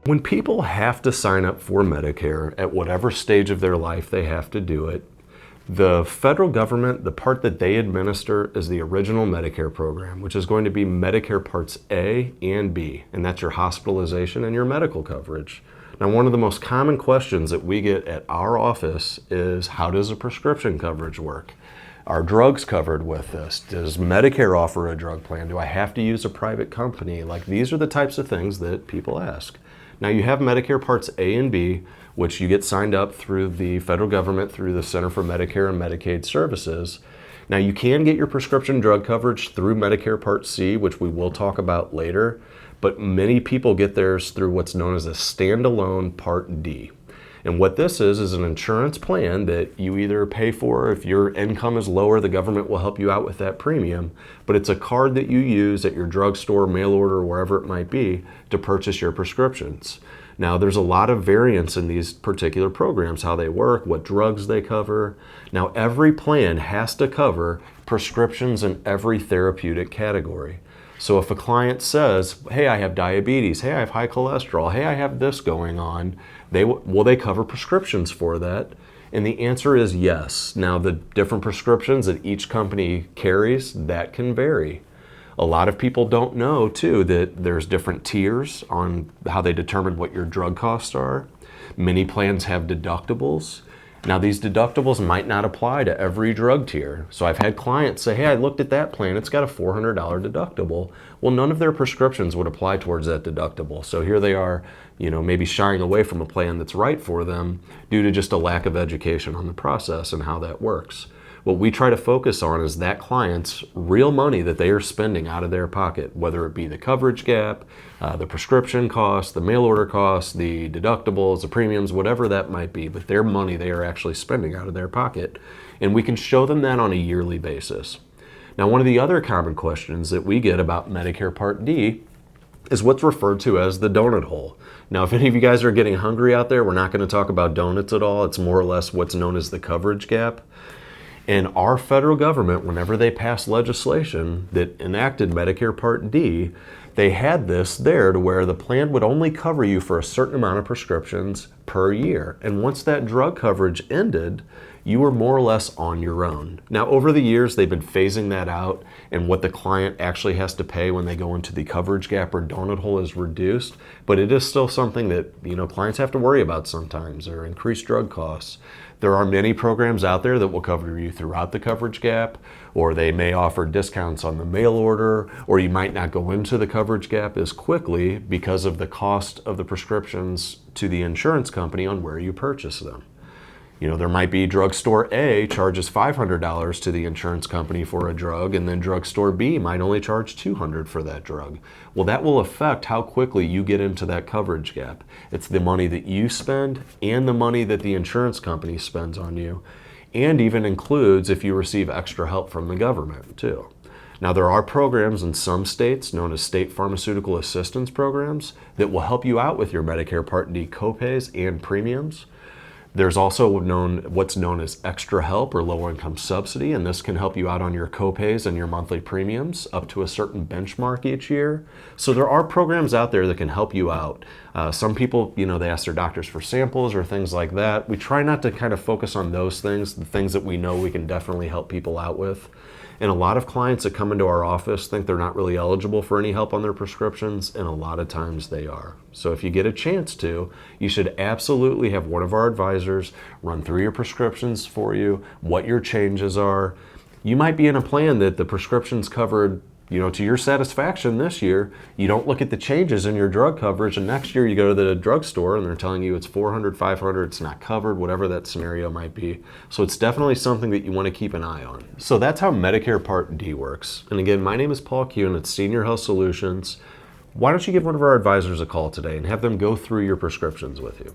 When people have to sign up for Medicare at whatever stage of their life they have to do it, the federal government, the part that they administer is the original Medicare program, which is going to be Medicare Parts A and B, and that's your hospitalization and your medical coverage. Now, one of the most common questions that we get at our office is, how does a prescription coverage work? Are drugs covered with this? Does Medicare offer a drug plan? Do I have to use a private company? Like, these are the types of things that people ask. Now, you have Medicare Parts A and B, which you get signed up through the federal government through the Center for Medicare and Medicaid Services. Now, you can get your prescription drug coverage through Medicare Part C, which we will talk about later, but many people get theirs through what's known as a standalone Part D. And what this is an insurance plan that you either pay for. If your income is lower, the government will help you out with that premium, but it's a card that you use at your drugstore, mail order, or wherever it might be to purchase your prescriptions. Now, there's a lot of variance in these particular programs, how they work, what drugs they cover. Now, every plan has to cover prescriptions in every therapeutic category. So if a client says, hey, I have diabetes, hey, I have high cholesterol, hey, I have this going on, will they cover prescriptions for that? And the answer is yes. Now, the different prescriptions that each company carries, that can vary. A lot of people don't know, too, that there's different tiers on how they determine what your drug costs are. Many plans have deductibles. Now, these deductibles might not apply to every drug tier. So I've had clients say, hey, I looked at that plan, it's got a $400 deductible. Well, none of their prescriptions would apply towards that deductible. So here they are, maybe shying away from a plan that's right for them due to just a lack of education on the process and how that works. What we try to focus on is that client's real money that they are spending out of their pocket, whether it be the coverage gap, the prescription costs, the mail order costs, the deductibles, the premiums, whatever that might be, but their money they are actually spending out of their pocket. And we can show them that on a yearly basis. Now, one of the other common questions that we get about Medicare Part D is what's referred to as the donut hole. Now, if any of you guys are getting hungry out there, we're not going to talk about donuts at all. It's more or less what's known as the coverage gap. And our federal government, whenever they passed legislation that enacted Medicare Part D, they had this there to where the plan would only cover you for a certain amount of prescriptions per year. And once that drug coverage ended, you were more or less on your own. Now, over the years, they've been phasing that out, and what the client actually has to pay when they go into the coverage gap or donut hole is reduced, but it is still something that, clients have to worry about sometimes, or increased drug costs. There are many programs out there that will cover you throughout the coverage gap, or they may offer discounts on the mail order, or you might not go into the coverage gap as quickly because of the cost of the prescriptions to the insurance company on where you purchase them. There might be drugstore A charges $500 to the insurance company for a drug, and then drugstore B might only charge $200 for that drug. Well, that will affect how quickly you get into that coverage gap. It's the money that you spend and the money that the insurance company spends on you, and even includes if you receive extra help from the government, too. Now, there are programs in some states known as state pharmaceutical assistance programs that will help you out with your Medicare Part D copays and premiums. There's also what's known as extra help or low income subsidy, and this can help you out on your copays and your monthly premiums up to a certain benchmark each year. So there are programs out there that can help you out. Some people, they ask their doctors for samples or things like that. We try not to kind of focus on those things, the things that we know we can definitely help people out with. And a lot of clients that come into our office think they're not really eligible for any help on their prescriptions, and a lot of times they are. So if you get a chance to, you should absolutely have one of our advisors run through your prescriptions for you, what your changes are. You might be in a plan that the prescription's covered, to your satisfaction this year. You don't look at the changes in your drug coverage, and next year you go to the drugstore and they're telling you it's $400, $500, it's not covered, whatever that scenario might be. So it's definitely something that you want to keep an eye on. So that's how Medicare Part D works. And again, my name is Paul Kuhn at Senior Health Solutions. Why don't you give one of our advisors a call today and have them go through your prescriptions with you?